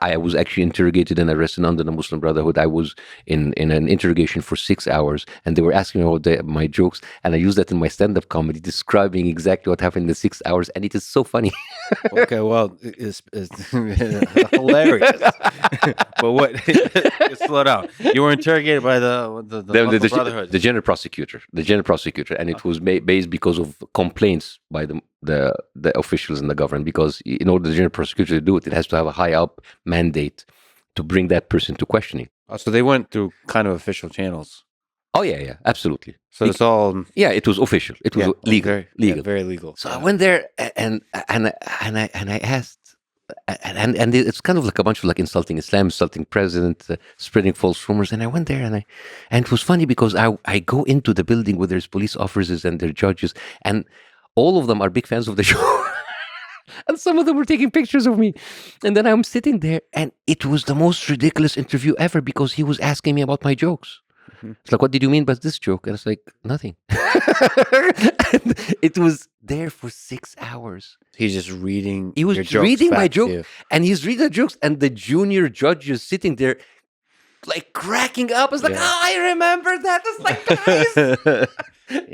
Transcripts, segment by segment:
I was actually interrogated and arrested under the Muslim Brotherhood. I was in an interrogation for 6 hours, and they were asking me about my jokes, and I used that in my stand-up comedy, describing exactly what happened in the 6 hours, and it is so funny. Okay, well, it's hilarious. But what? Slow down. You were interrogated by the Muslim Brotherhood, the general prosecutor, and it was based because of complaints by the officials in the government. Because in order the general prosecutor to do it, it has to have a high up mandate to bring that person to questioning. Oh, so they went through kind of official channels. Oh yeah, absolutely. So it's all it was official. It was legal, very legal. So I went there and I asked, and it's kind of like a bunch of like insulting Islam, insulting president, spreading false rumors. And I went there and it was funny because I go into the building where there's police officers and their judges, and all of them are big fans of the show. And some of them were taking pictures of me. And then I'm sitting there, and it was the most ridiculous interview ever because he was asking me about my jokes. It's like, what did you mean by this joke? And it's like, nothing. And it was there for 6 hours. He's just reading. He was reading my joke, and he's reading the jokes, and the junior judge is sitting there, like cracking up. It's like, oh, I remember that. It's like,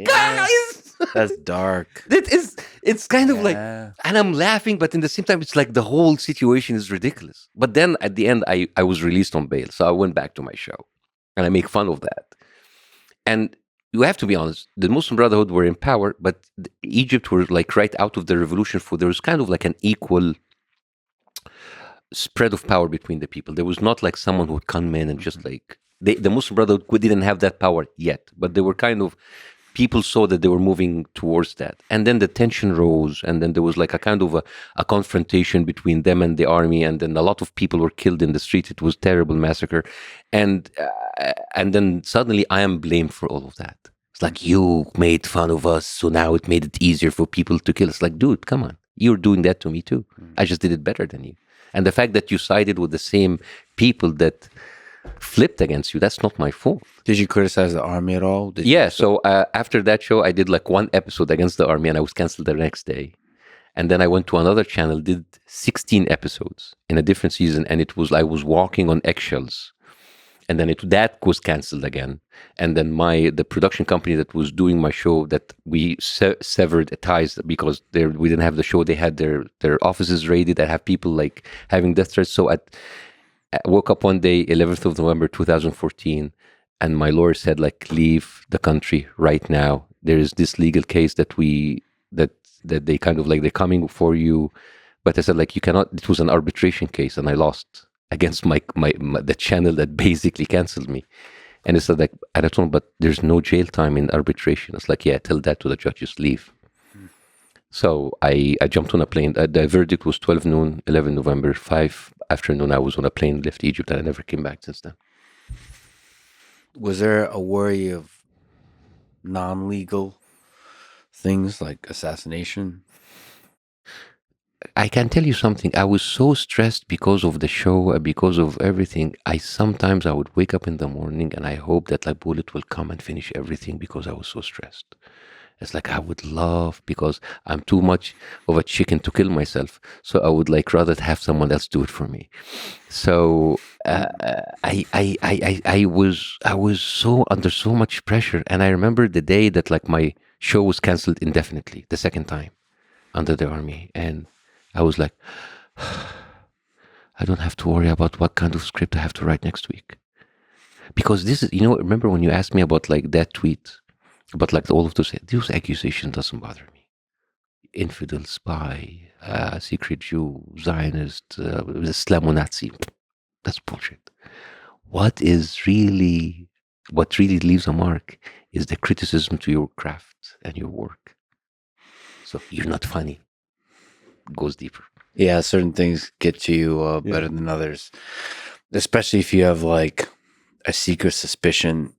guys, that's dark. It's kind of like, and I'm laughing, but in the same time, it's like the whole situation is ridiculous. But then at the end, I was released on bail, so I went back to my show. And I make fun of that. And you have to be honest, the Muslim Brotherhood were in power, but Egypt were like right out of the revolution, there was kind of like an equal spread of power between the people. There was not like someone who would come in and just like, the Muslim Brotherhood didn't have that power yet, but they were kind of, people saw that they were moving towards that. And then the tension rose, and then there was like a kind of a confrontation between them and the army, and then a lot of people were killed in the street. It was a terrible massacre. And then suddenly I am blamed for all of that. It's like, you made fun of us, so now it made it easier for people to kill us. Like, dude, come on. You're doing that to me too. I just did it better than you. And the fact that you sided with the same people that flipped against you, that's not my fault. Did you criticize the army at all? So after that show, I did like one episode against the army, and I was canceled the next day. And then I went to another channel, did 16 episodes in a different season, and I was walking on eggshells. And then that was canceled again. And then the production company that was doing my show, that we severed ties because we didn't have the show. They had their offices raided. I have people like having death threats. So I woke up one day, 11th of November, 2014, and my lawyer said, like, leave the country right now. There is this legal case that they kind of like, they're coming for you. But I said, like, you cannot, it was an arbitration case, and I lost against the channel that basically canceled me. And it said, like, and I told him, but there's no jail time in arbitration. It's like, yeah, tell that to the judges, leave. So I jumped on a plane. The verdict was 12 noon, 11 November, 5 afternoon. I was on a plane, left Egypt, and I never came back since then. Was there a worry of non-legal things like assassination? I can tell you something. I was so stressed because of the show, because of everything. Sometimes I would wake up in the morning and I hope that like bullet will come and finish everything because I was so stressed. It's like I would love, because I'm too much of a chicken to kill myself. So I would like rather have someone else do it for me. So I was so under so much pressure. And I remember the day that like my show was canceled indefinitely, the second time under the army. And I was like, I don't have to worry about what kind of script I have to write next week. Because this is, remember when you asked me about like that tweet, about like all of those accusations doesn't bother me. Infidel, spy, secret Jew, Zionist, Islamo-Nazi, that's bullshit. What really leaves a mark is the criticism to your craft and your work. So you're not funny. Goes deeper. Yeah, certain things get to you better than others, especially if you have like a secret suspicion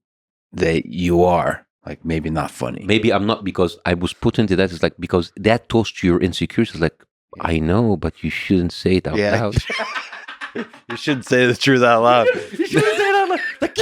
that you are like maybe not funny. Maybe I'm not, because I was put into that. It's like, because that toast to your insecurities. Like, I know, but you shouldn't say it out loud. You shouldn't say the truth out loud. You shouldn't say it out loud. Like,